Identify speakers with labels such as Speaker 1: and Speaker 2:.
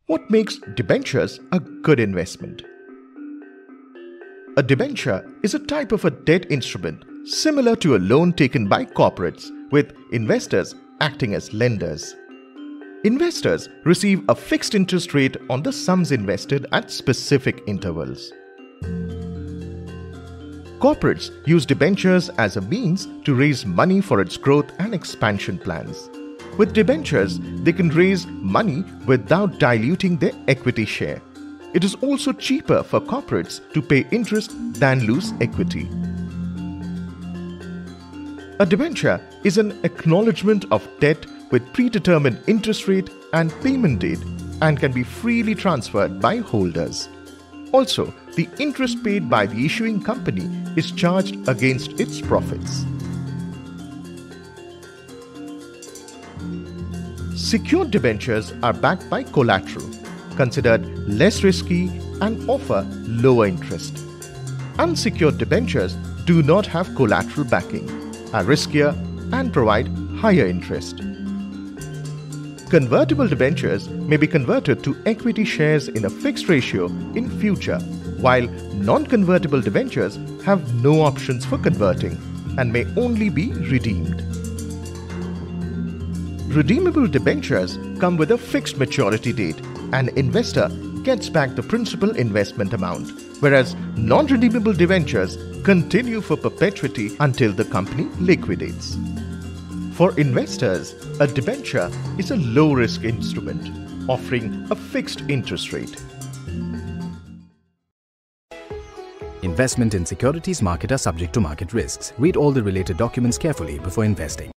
Speaker 1: What makes debentures a good investment? A debenture is a type of a debt instrument similar to a loan taken by corporates, with investors acting as lenders. Investors receive a fixed interest rate on the sums invested at specific intervals. Corporates use debentures as a means to raise money for its growth and expansion plans. With debentures, they can raise money without diluting their equity share. It is also cheaper for corporates to pay interest than lose equity. A debenture is an acknowledgement of debt with predetermined interest rate and payment date and can be freely transferred by holders. Also, the interest paid by the issuing company is charged against its profits. Secured debentures are backed by collateral, considered less risky and offer lower interest. Unsecured debentures do not have collateral backing, are riskier and provide higher interest. Convertible debentures may be converted to equity shares in a fixed ratio in future, while non-convertible debentures have no options for converting and may only be redeemed. Redeemable debentures come with a fixed maturity date. An investor gets back the principal investment amount, whereas non-redeemable debentures continue for perpetuity until the company liquidates. For investors, a debenture is a low-risk instrument, offering a fixed interest rate.
Speaker 2: Investment in securities market are subject to market risks. Read all the related documents carefully before investing.